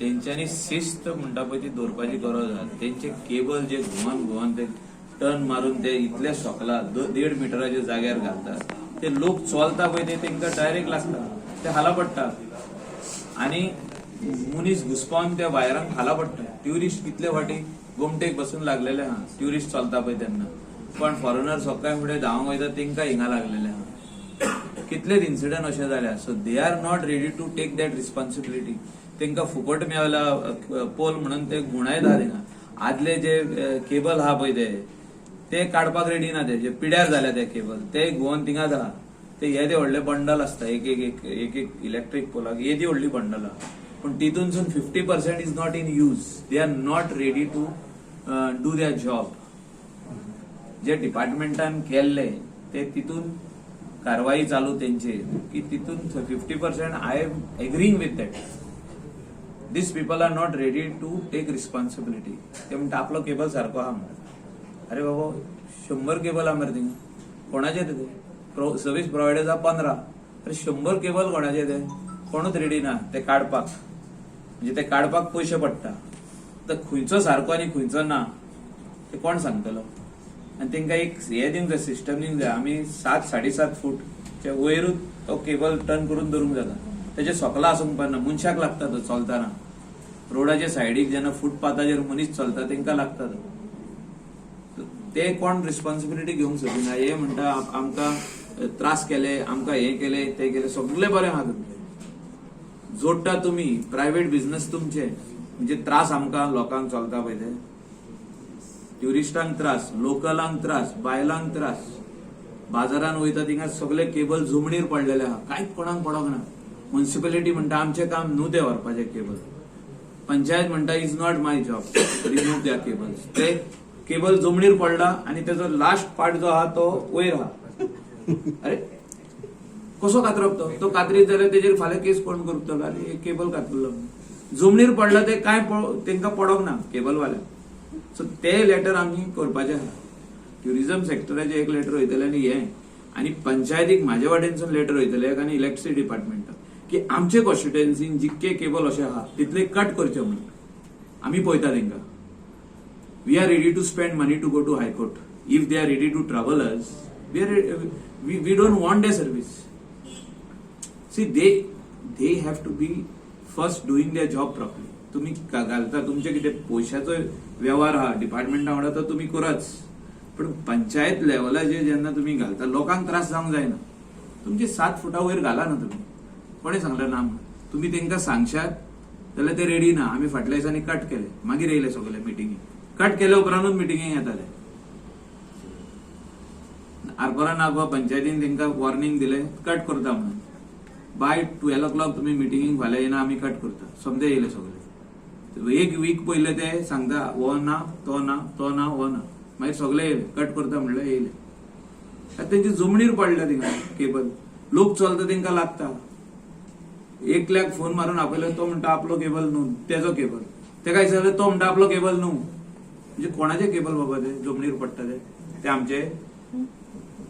तेंच्यांनी शिस्त म्हणटा पळय ती दवरपाची गरज आहा. तेंचे केबल जे घुवन ते टर्न मारून ते इतले सकला 1.5 मिटराच्या जाग्यार घालतात. ते लोक चलता पळय ते तेंकां डायरेक्ट लागता, ते हाला पडटा आणि मनीस घुसपावन त्या वायरांक हाला पडटा. ट्युरिस्ट कितले फाटी गोमटेक बसून लागलेले आहा ट्युरिस्ट चलता पळय तेन्ना, पण फॉरेनर सकाळी फुडें धांवंक वयता तेंकां हिंगा लागलेले आहा. कितलेच इन्सिडंट अशे जाल्या. So they are not ready to take that responsibility. तेंकां फुकट मेवला पोल म्हणून ते गुणायता थिंगा. आदले जे केबल आहा पळय ते काडपाक रेडी ना, ते पिड्यार जाल्या ते केबल, ते घुवन थिंगाच आहा. ते येदे व्हडले बंडल आसता एक इलेक्ट्रीक पोलाक येदी व्हडली बंडल आहा, पण तितूनसून 50% is not in use. They are not ready to do their job. जे डिपार्टमेंटान केल्ले ते तितून कारवाई चालू तेंची की तितून 50% I am agreeing with that. This people are not ready to take responsibility. ते म्हणटा आपलो केबल सारको आहा म्हणून. अरे बाबा 100 केबल आहा मरे थिंगा, कोणाचे ते सर्व्हिस प्रोव्हायडर्स आहा 15. अरे 100 केबल कोणाचे ते कोणूच रेडी ना ते काडपाक. म्हणजे ते काडपाक पयशे पडटा, तर खंयचो सारको आनी खंयचो ना ते कोण सांगतलो. आणि तेंकां एक हे दिवंक जाय, सिस्टम दिवंक जाय. आमी 7-7.5 फूटच्या वयरूच तो केबल टर्न करून धरूंक जाता. तेजे सकला आसूंक पारना, मनशाक लागता तो चलताना. रोडाच्या सायडीक जेन्ना फुटपाथाचेर मनीस चलता तेंकां लागता तो. ते कोण रिस्पॉन्सिबिलिटी घेवंक सोदिना. हे म्हणटा आमकां त्रास केले, आमकां हे केले ते केले. सगळे बरें आहा तुमचे, जोडटा तुमी प्रायव्हेट बिझनेस तुमचे. म्हणजे त्रास आमकां लोकांक चलता पळय ते, ट्युरिस्टांक त्रास, लोकलांक त्रास, बायलांक त्रास. बाजारान वयता थिंगा सगळे केबल जमनीर पडलेले आहा, कांयच कोणाक पडोंक ना. म्युनिसिपॅलिटी म्हणटा आमचें काम न्हू ते व्हरपाचे केबल. पंचायत म्हणटा is not my job, remove द्या केबल्स. ते केबल जमनीर पडला आणि त्याचो लास्ट पार्ट जो आहा तो वयर आहा. अरे कसो कातरप तो कातरीत जाल्यार तेजेर फाल्यां केस कोण करतलो. अरे केबल कातरलो जमनीर पडला ते काय तेंकां पडोंक ना केबलवाल्यांक. सो ते लेटर आमी करपाचे आहा. ट्युरिझम सेक्टराचे एक लेटर वयतले आनी हे, आनी पंचायतीक म्हाज्या वाटेनसून लेटर वयतले आनी इलेक्ट्रिसिटी डिपार्टमेंटाक की आमचे कॉन्स्टिट्युएन्सीन जितके केबल अशे आहा तितले कट करचे म्हणून. आमी पळयता तेंकां. We are ready to spend money to go to high court. If they are ready to travel us, we don't want their service. See, they have to be first doing their job properly. तुम्ही घालता तुमचे किती पैशाचो व्यवहार आहा डिपार्टमेंटा वांगडा तो तुम्ही कराच, पण पंचायत लेवलाचेर जेन्ना तुम्ही घालता लोकांक त्रास जावंक जायना. तुमचे 7 फुटा वयर घाला ना तुम्ही. कोणे सांगलें ना. तुम्ही तेंकां सांगशात जाल्यार ते रेडी ना. आमी फाटल्या दिसांनी कट केले, मागीर येयले सगळे मिटिंगेक. कट केले उपरांतूच मिटिंगेक येताले. आरपोरा नागवा पंचायतीन तेंकां वॉर्निंग दिले कट करता म्हणून. बाय 12 o'clock तुम्ही मिटिंगेक फाल्यां येना आमी कट करता. समजे येयले सगळे. एक वीक पयले ते सांगता हो ना तो ना तो ना हो ना. मागीर सगळे येयले कट करता म्हणल्यार येयले. तेंची जमनीर पडल्या थिंगा केबल. लोक चलता तेंकां लागता. एकल्याक फोन मारून आपयलो तो म्हणटा आपलो केबल न्हू, तेजो केबल. तेका विचारलें तो म्हणटा आपलो केबल न्हू. म्हणजे कोणाचे केबल बाबा ते जमनीर पडटा ते आमचे